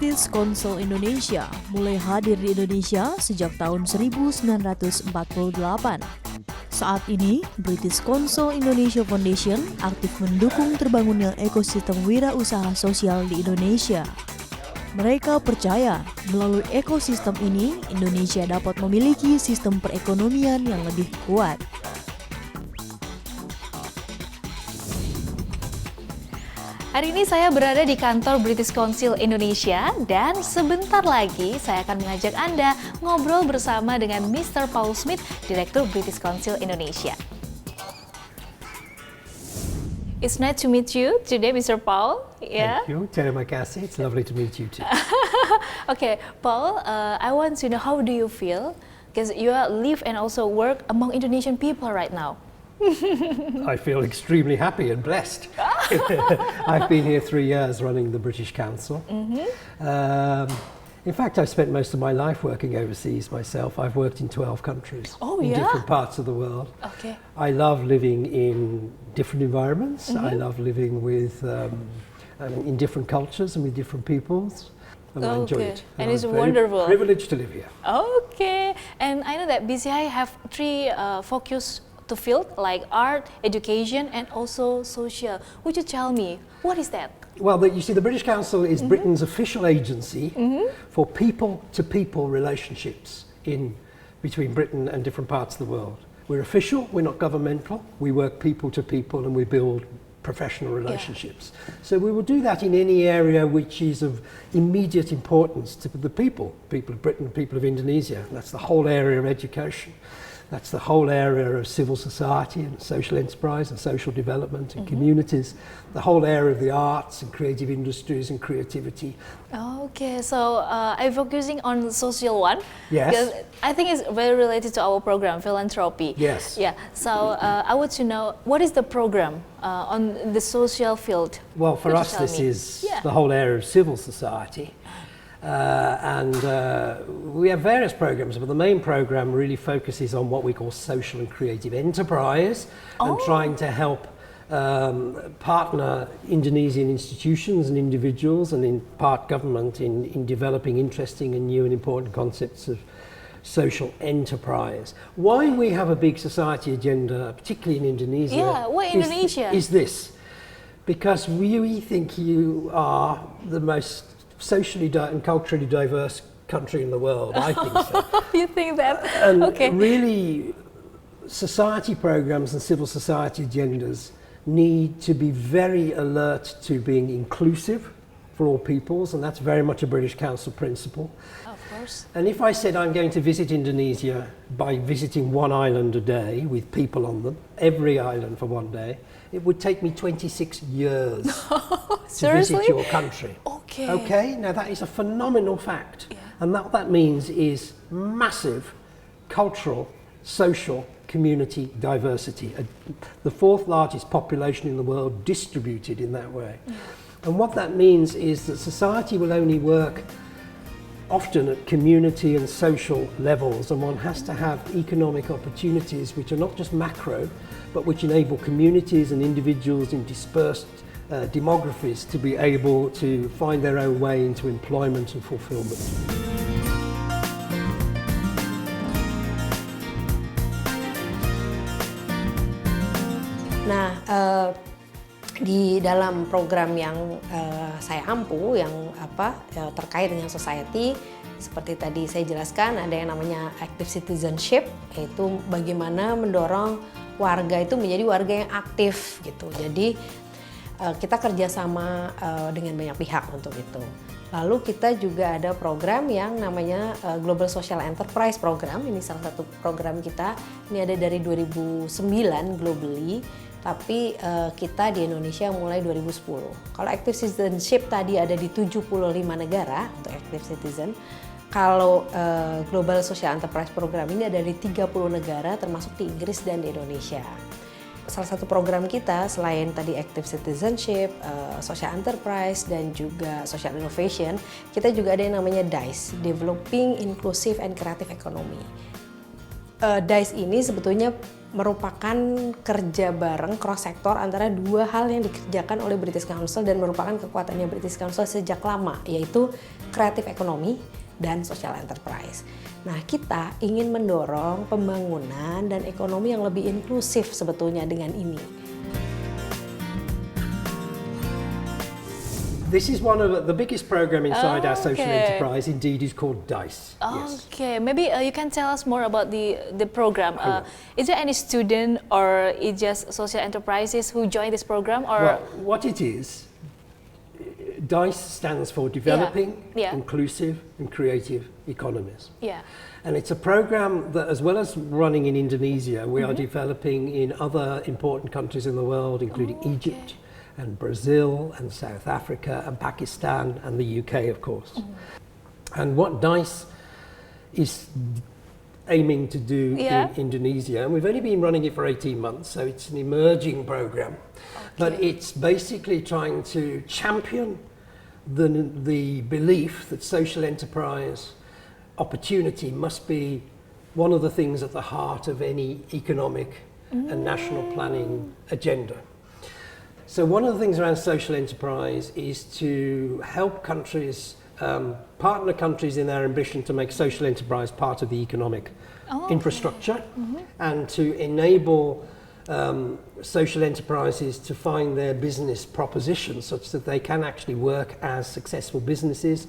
British Council Indonesia mulai hadir di Indonesia sejak tahun 1948. Saat ini, British Council Indonesia Foundation aktif mendukung terbangunnya ekosistem wirausaha sosial di Indonesia. Mereka percaya, melalui ekosistem ini, Indonesia dapat memiliki sistem perekonomian yang lebih kuat. Hari ini saya berada di kantor British Council Indonesia dan sebentar lagi saya akan mengajak Anda ngobrol bersama dengan Mr. Paul Smith, Direktur British Council Indonesia. It's nice to meet you today, Mr. Paul. Yeah. Thank you. Terima kasih. It's lovely to meet you too. Okay, Paul, I want to know how do you feel? Because you live and also work among Indonesian people right now. I feel extremely happy and blessed. I've been here 3 years running the British Council. In fact, I've spent most of my life working overseas myself. I've worked in 12 countries in different parts of the world. Okay. I love living in different environments. I love living with in different cultures and with different peoples. And I enjoy it. And it's wonderful. Privileged to live here. Okay. And I know that BCI have 3 focus to field like art, education, and also social. Would you tell me what is that? Well, you see, the British Council is Britain's official agency for people-to-people relationships between Britain and different parts of the world. We're official, we're not governmental, we work people-to-people and we build professional relationships. So we will do that in any area which is of immediate importance to the people of Britain, people of Indonesia. That's the whole area of education. That's the whole area of civil society and social enterprise and social development and communities, the whole area of the arts and creative industries and creativity. Okay, so I'm focusing on the social one. Yes. Because I think it's very related to our program, Filantropi. Yes. Yeah, so I want to know, what is the program on the social field? Well, for us, this is the whole area of civil society. We have various programs, but the main program really focuses on what we call social and creative enterprise and trying to help partner Indonesian institutions and individuals and in part government in developing interesting and new and important concepts of social enterprise. Why we have a big society agenda, particularly in Indonesia, why Indonesia? Is this. Because we think you are the most socially and culturally diverse country in the world. I think so. You think that? And okay. Really, society programs and civil society agendas need to be very alert to being inclusive for all peoples, and that's very much a British Council principle. Of course. And if I said I'm going to visit Indonesia by visiting one island a day with people on them, every island for one day, it would take me 26 years to visit your country. Okay, now that is a phenomenal fact. And what that means is massive cultural, social, community diversity. The 4th largest population in the world distributed in that way. And what that means is that society will only work often at community and social levels, and one has to have economic opportunities which are not just macro, but which enable communities and individuals in dispersed demographies to be able to find their own way into employment and fulfillment. Nah, di dalam program yang saya ampu, yang terkait dengan society, seperti tadi saya jelaskan, ada yang namanya active citizenship, yaitu bagaimana mendorong warga itu menjadi warga yang aktif gitu. Jadi kita kerjasama dengan banyak pihak untuk itu. Lalu kita juga ada program yang namanya Global Social Enterprise Program. Ini salah satu program kita. Ini ada dari 2009 globally, tapi kita di Indonesia mulai 2010. Kalau active citizenship tadi ada di 75 negara untuk active citizen. Kalau Global Social Enterprise Program ini ada di 30 negara termasuk di Inggris dan di Indonesia. Salah satu program kita selain tadi active citizenship, social enterprise dan juga social innovation, kita juga ada yang namanya DAAI, Developing Inclusive and Creative Economy. DAAI ini sebetulnya merupakan kerja bareng cross sektor antara dua hal yang dikerjakan oleh British Council dan merupakan kekuatannya British Council sejak lama, yaitu kreatif ekonomi dan social enterprise. Nah, kita ingin mendorong pembangunan dan ekonomi yang lebih inklusif sebetulnya dengan ini. This is one of the biggest program inside our social enterprise. Indeed, is called DAAI. Okay, maybe you can tell us more about the program. Is there any student or is just social enterprises who join this program? Or Well, what it is, DAAI stands for Developing Yeah. Inclusive and Creative Economies. yeah, And it's a program that, as well as running in Indonesia, we are developing in other important countries in the world, including Egypt and Brazil and South Africa and Pakistan and the UK, of course. And what DAAI is aiming to do Yeah. in Indonesia, and we've only been running it for 18 months, so it's an emerging program, but it's basically trying to champion the belief that social enterprise opportunity must be one of the things at the heart of any economic and national planning agenda. So one of the things around social enterprise is to help countries, partner countries in their ambition to make social enterprise part of the economic infrastructure and to enable social enterprises to find their business proposition such that they can actually work as successful businesses,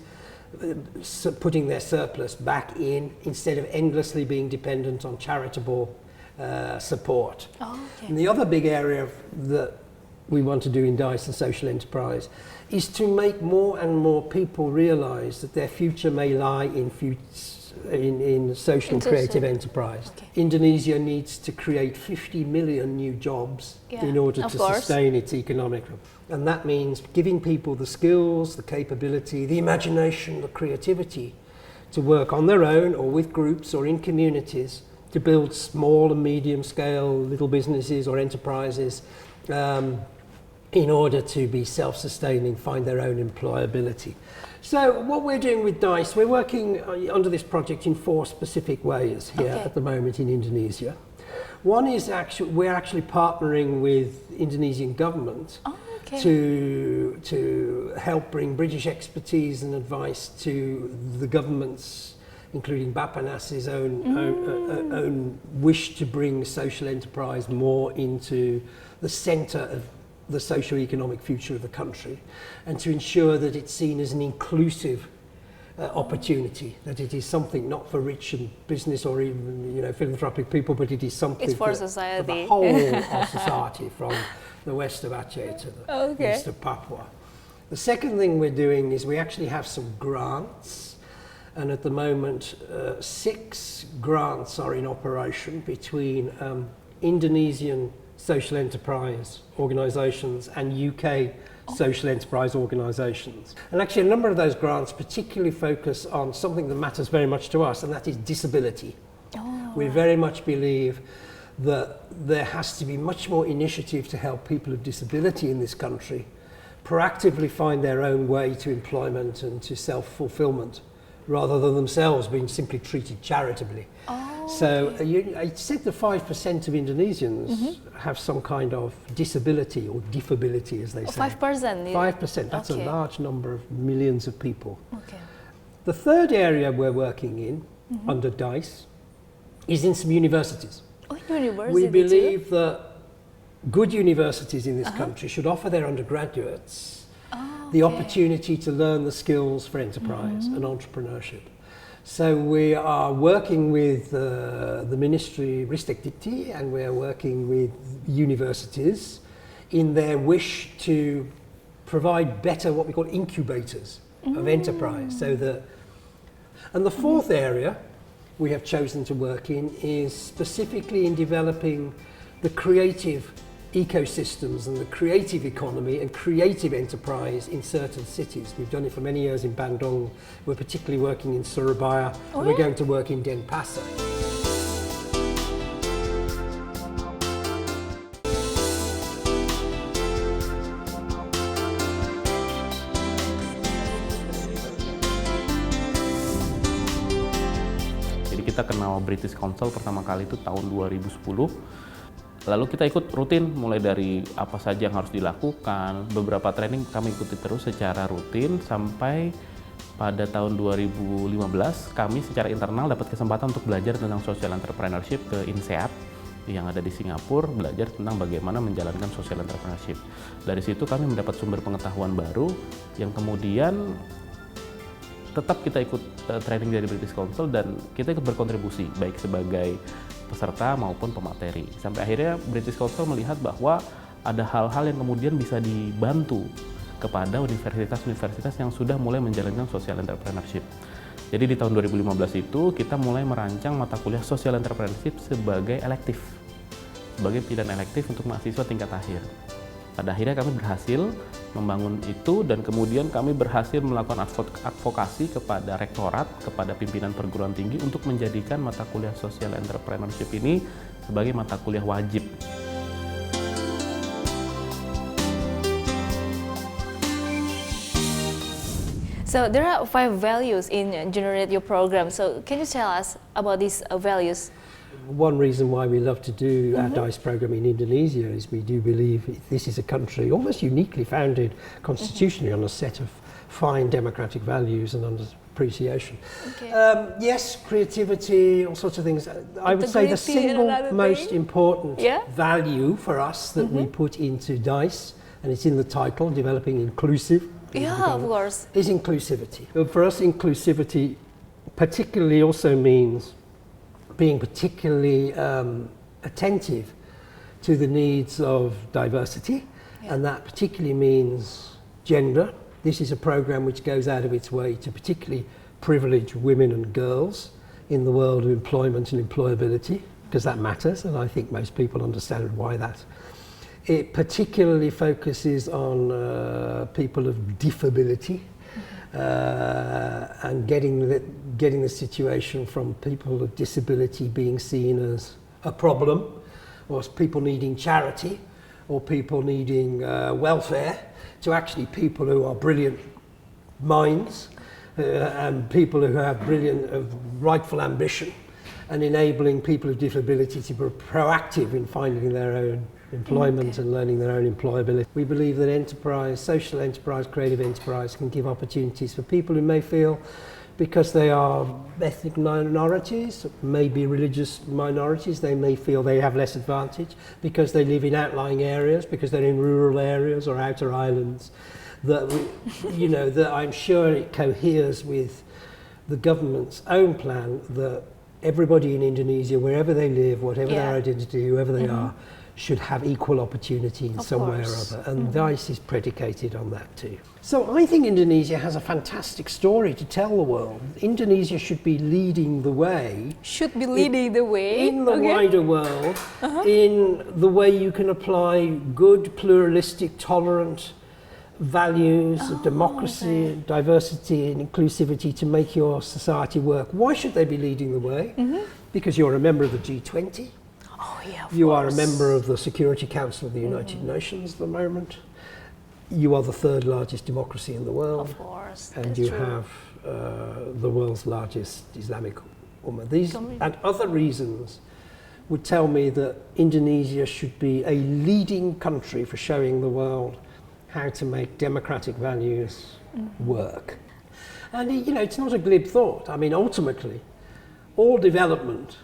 putting their surplus back in instead of endlessly being dependent on charitable support. And the other big area that we want to do in DAAI and social enterprise is to make more and more people realise that their future may lie in social and creative enterprise. Indonesia needs to create 50 million new jobs in order to sustain its economic. And that means giving people the skills, the capability, the imagination, the creativity to work on their own or with groups or in communities to build small and medium scale little businesses or enterprises in order to be self-sustaining, find their own employability. So what we're doing with DAAI, we're working under this project in 4 specific ways here at the moment in Indonesia. One is we're actually partnering with Indonesian government to help bring British expertise and advice to the government's, including Bappenas's own wish to bring social enterprise more into the centre of the socio-economic future of the country, and to ensure that it's seen as an inclusive opportunity, that it is something not for rich and business or even philanthropic people, but it is something for for society. the whole of society, from the west of Aceh to the east of Papua. The second thing we're doing is we actually have some grants, and at the moment 6 grants are in operation between Indonesian social enterprise organisations and UK social enterprise organisations. And actually a number of those grants particularly focus on something that matters very much to us, and that is disability. We very much believe that there has to be much more initiative to help people of disability in this country proactively find their own way to employment and to self-fulfilment, rather than themselves being simply treated charitably. I said that 5% of Indonesians have some kind of disability or diffability, as they say. 5%? 5%, that's a large number of millions of people. The third area we're working in, under DAAI, is in some universities. University We believe that good universities in this country should offer their undergraduates the opportunity to learn the skills for enterprise and entrepreneurship. So we are working with the Ministry Ristek Dikti, and we are working with universities in their wish to provide better what we call incubators of enterprise. And the fourth area we have chosen to work in is specifically in developing the creative ecosystems and the creative economy and creative enterprise in certain cities. We've done it for many years in Bandung. We're particularly working in Surabaya, and we're going to work in Denpasar. Jadi kita kita kenal British Council pertama kali itu tahun 2010. Lalu kita ikut rutin, mulai dari apa saja yang harus dilakukan, beberapa training kami ikuti terus secara rutin sampai pada tahun 2015 kami secara internal dapat kesempatan untuk belajar tentang social entrepreneurship ke SETIAP yang ada di Singapura, belajar tentang bagaimana menjalankan social entrepreneurship. Dari situ kami mendapat sumber pengetahuan baru yang kemudian tetap kita ikut training dari British Council dan kita ikut berkontribusi baik sebagai peserta maupun pemateri. Sampai akhirnya British Council melihat bahwa ada hal-hal yang kemudian bisa dibantu kepada universitas-universitas yang sudah mulai menjalankan social entrepreneurship. Jadi di tahun 2015 itu kita mulai merancang mata kuliah social entrepreneurship sebagai elektif, sebagai pilihan elektif untuk mahasiswa tingkat akhir. Pada akhirnya kami berhasil membangun itu dan kemudian kami berhasil melakukan advokasi kepada rektorat, kepada pimpinan perguruan tinggi untuk menjadikan mata kuliah social entrepreneurship ini sebagai mata kuliah wajib. So there are 5 values in generate your program. So can you tell us about these values? One reason why we love to do our DAAI program in Indonesia is we do believe this is a country almost uniquely founded constitutionally on a set of fine democratic values and under appreciation. Okay. Yes, creativity, all sorts of things. I would say the single most important value for us that we put into DAAI, and it's in the title, Developing Inclusive. Yeah, of course. Is inclusivity. For us, inclusivity particularly also means being particularly attentive to the needs of diversity, and that particularly means gender. This is a program which goes out of its way to particularly privilege women and girls in the world of employment and employability, because that matters, and I think most people understand why that. It particularly focuses on people of disability and getting the situation from people of disability being seen as a problem, or as people needing charity, or people needing welfare, to actually people who are brilliant minds and people who have brilliant, rightful ambition, and enabling people with disability to be proactive in finding their own employment and learning their own employability. We believe that enterprise, social enterprise, creative enterprise can give opportunities for people who may feel, because they are ethnic minorities, maybe religious minorities, they may feel they have less advantage because they live in outlying areas, because they're in rural areas or outer islands, that that I'm sure it coheres with the government's own plan that everybody in Indonesia, wherever they live, whatever their identity, whoever they are, should have equal opportunity in some way or other. And DAAI is predicated on that too. So I think Indonesia has a fantastic story to tell the world. Indonesia should be leading the way. Should be leading the way? In the wider world, in the way you can apply good, pluralistic, tolerant values of democracy, diversity and inclusivity to make your society work. Why should they be leading the way? Because you're a member of the G20. Oh, yeah, you are a member of the Security Council of the United Nations at the moment. You are the third largest democracy in the world. Of course, and that's you true. have the world's largest Islamic Ummah. These and other reasons would tell me that Indonesia should be a leading country for showing the world how to make democratic values work. And it's not a glib thought. I mean, ultimately, all development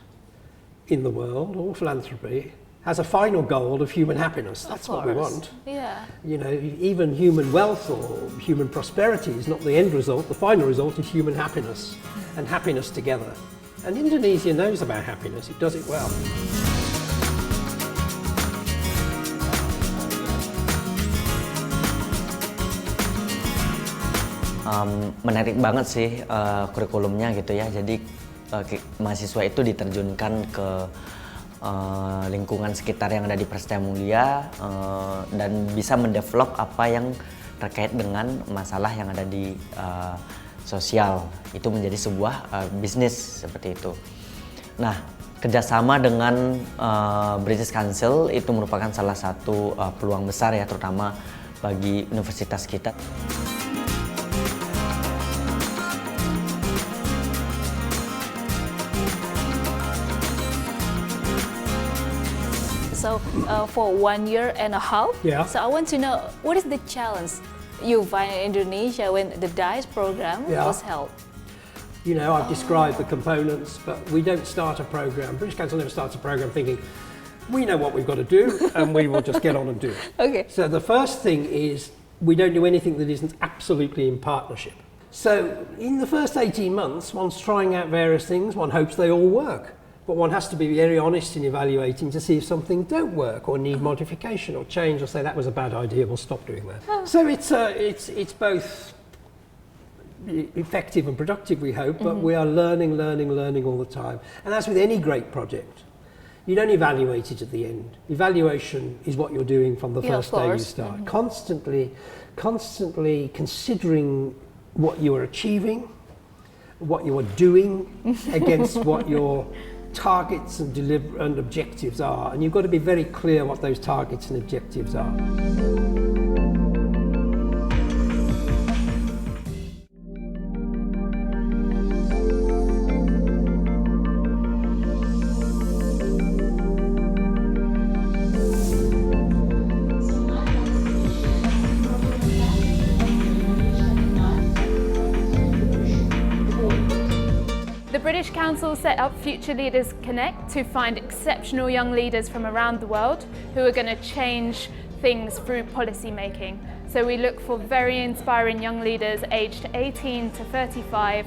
in the world, all philanthropy, has a final goal of human happiness. That's what we want. Yeah. Even human wealth or human prosperity is not the end result. The final result is human happiness and happiness together. And Indonesia knows about happiness. It does it well. Menarik banget sih kurikulumnya gitu ya. Jadi mahasiswa itu diterjunkan ke lingkungan sekitar yang ada di Percaya Mulia dan bisa mendevelop apa yang terkait dengan masalah yang ada di sosial. Itu menjadi sebuah bisnis seperti itu. Nah, kerjasama dengan British Council itu merupakan salah satu peluang besar ya, terutama bagi universitas kita. So for 1 year and a half. Yeah. So I want to know, what is the challenge you find in Indonesia when the DAAI program was held? You know, I've described the components, but we don't start a program. British Council never starts a program thinking, we know what we've got to do and we will just get on and do it. Okay. So the first thing is we don't do anything that isn't absolutely in partnership. So in the first 18 months, one's trying out various things, one hopes they all work. But one has to be very honest in evaluating to see if something don't work or need modification or change or say that was a bad idea, we'll stop doing that. So it's both effective and productive, we hope, but we are learning all the time. And as with any great project, you don't evaluate it at the end. Evaluation is what you're doing from the first day you start. Constantly considering what you are achieving, what you are doing against what your targets and objectives are. And you've got to be very clear what those targets and objectives are. The British Council set up Future Leaders Connect to find exceptional young leaders from around the world who are going to change things through policy making. So we look for very inspiring young leaders aged 18 to 35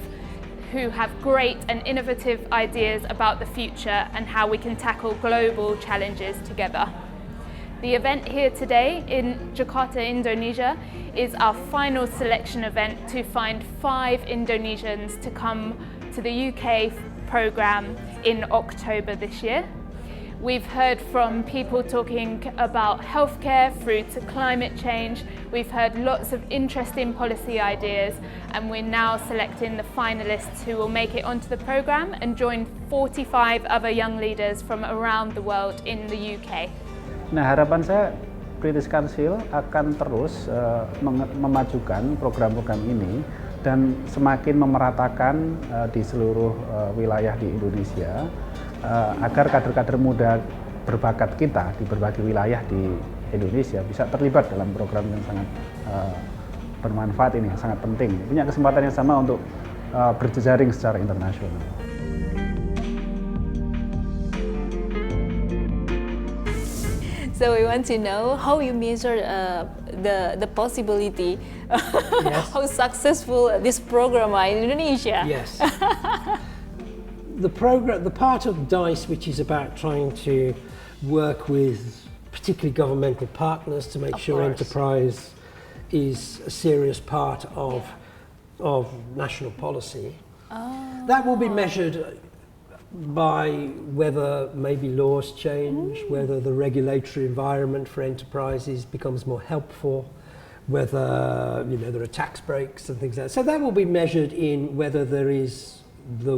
who have great and innovative ideas about the future and how we can tackle global challenges together. The event here today in Jakarta, Indonesia, is our final selection event to find 5 Indonesians to come to the UK programme in October this year. We've heard from people talking about healthcare through to climate change. We've heard lots of interesting policy ideas, and we're now selecting the finalists who will make it onto the programme and join 45 other young leaders from around the world in the UK. Nah, harapan saya British Council akan terus memajukan program-program ini dan semakin memeratakan di seluruh wilayah di Indonesia agar kader-kader muda berbakat kita di berbagai wilayah di Indonesia bisa terlibat dalam program yang sangat bermanfaat ini, yang sangat penting. Punya kesempatan yang sama untuk berjejaring secara internasional. So we want to know how you measure the possibility, how successful this program are in Indonesia. Yes. The part of DAAI which is about trying to work with particularly governmental partners to make sure enterprise is a serious part of national policy. That will be measured by whether maybe laws change, whether the regulatory environment for enterprises becomes more helpful, whether there are tax breaks and things like that. So that will be measured in whether there is the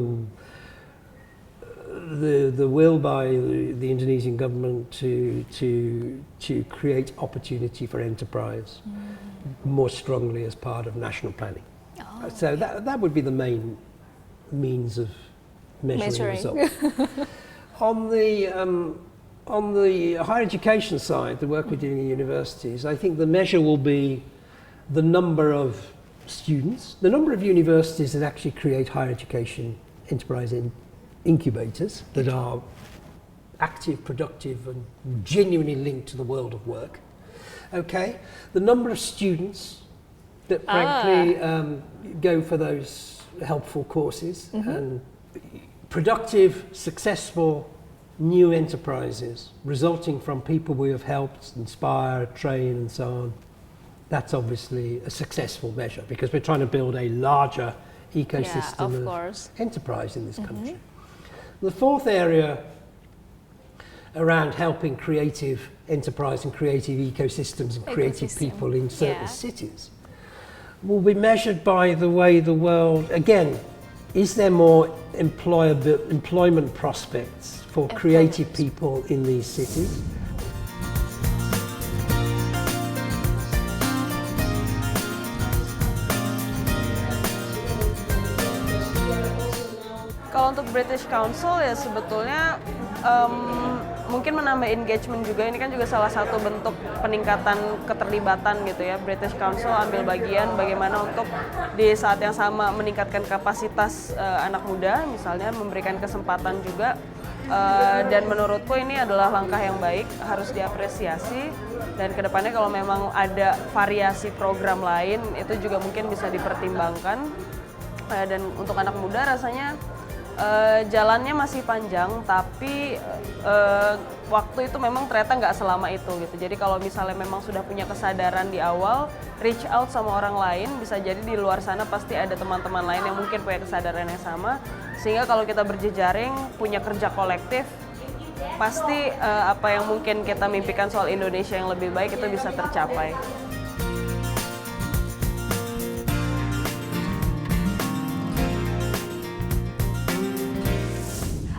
will by the Indonesian government to create opportunity for enterprise more strongly as part of national planning. So that would be the main means of measuring results. On the higher education side, the work we're doing in universities, I think the measure will be the number of students, the number of universities that actually create higher education enterprise incubators that are active, productive and genuinely linked to the world of work. Okay, the number of students that frankly go for those helpful courses and productive, successful new enterprises resulting from people we have helped, inspire, train and so on. That's obviously a successful measure because we're trying to build a larger ecosystem of enterprise in this country. The fourth area around helping creative enterprise and creative ecosystems and creative people in certain cities will be measured by the way the world, again, is there more employment prospects for creative people in these cities? Kalau untuk British Council ya sebetulnya mungkin menambah engagement juga. Ini kan juga salah satu bentuk peningkatan keterlibatan gitu ya. British Council ambil bagian bagaimana untuk di saat yang sama meningkatkan kapasitas anak muda, misalnya memberikan kesempatan juga. Dan menurutku ini adalah langkah yang baik, harus diapresiasi. Dan kedepannya kalau memang ada variasi program lain, itu juga mungkin bisa dipertimbangkan. Dan untuk anak muda rasanya jalannya masih panjang, tapi waktu itu memang ternyata nggak selama itu gitu. Jadi kalau misalnya memang sudah punya kesadaran di awal, reach out sama orang lain, bisa jadi di luar sana pasti ada teman-teman lain yang mungkin punya kesadaran yang sama. Sehingga kalau kita berjejaring, punya kerja kolektif, pasti apa yang mungkin kita mimpikan soal Indonesia yang lebih baik itu bisa tercapai.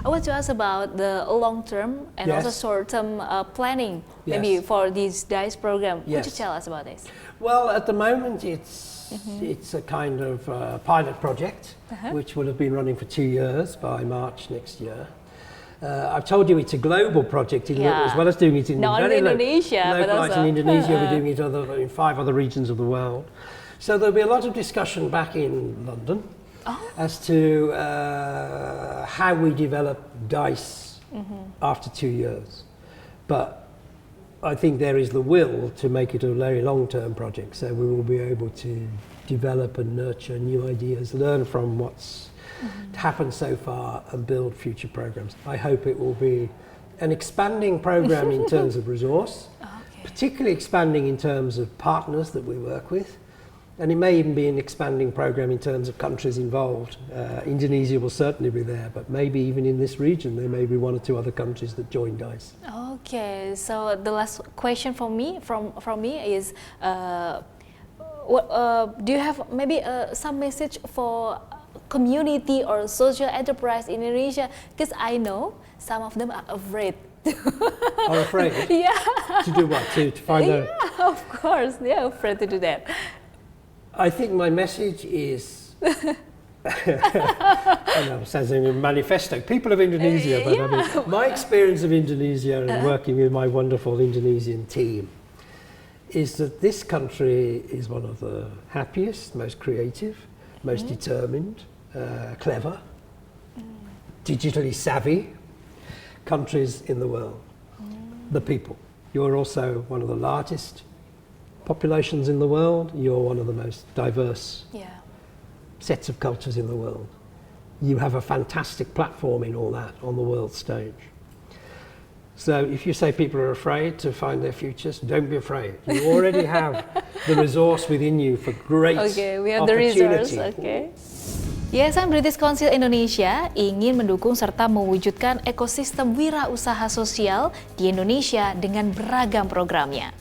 I want to ask about the long-term and Yes. also short-term planning, Yes. maybe for this DAAI program. Could you Yes. tell us about this? Well, at the moment, it's a kind of pilot project, which will have been running for 2 years by March next year. I've told you it's a global project, Yeah. as well as doing it in Not only Indonesia, but localized also- in Indonesia, we're doing it in 5 other regions of the world. So there'll be a lot of discussion back in London as to how we develop DAAI after 2 years. But I think there is the will to make it a very long-term project, so we will be able to develop and nurture new ideas, learn from what's happened so far and build future programs. I hope it will be an expanding program in terms of resource, particularly expanding in terms of partners that we work with. And it may even be an expanding program in terms of countries involved. Indonesia will certainly be there, but maybe even in this region there may be 1 or 2 other countries that join DAAI. Okay, so the last question from me is, do you have maybe some message for community or social enterprise in Indonesia? Because I know some of them are afraid. Are afraid? Yeah. To do what? To find out? Yeah, of course, they're afraid to do that. I think my message is, I know, it sounds like a manifesto. People of Indonesia, but I mean, my experience of Indonesia and working with my wonderful Indonesian team is that this country is one of the happiest, most creative, most determined, clever, digitally savvy countries in the world. The people. You're also one of the largest populations in the world. You're one of the most diverse sets of cultures in the world. You have a fantastic platform in all that on the world stage. So if you say people are afraid to find their futures, don't be afraid. You already have the resource within you for great We have the resource. opportunity. Yayasan British Council Indonesia ingin mendukung serta mewujudkan ekosistem wirausaha sosial di Indonesia dengan beragam programnya.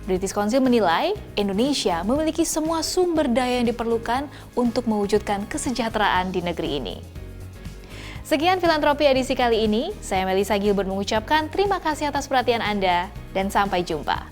British Council menilai Indonesia memiliki semua sumber daya yang diperlukan untuk mewujudkan kesejahteraan di negeri ini. Sekian Filantropi edisi kali ini, saya Melisa Gilbert mengucapkan terima kasih atas perhatian Anda dan sampai jumpa.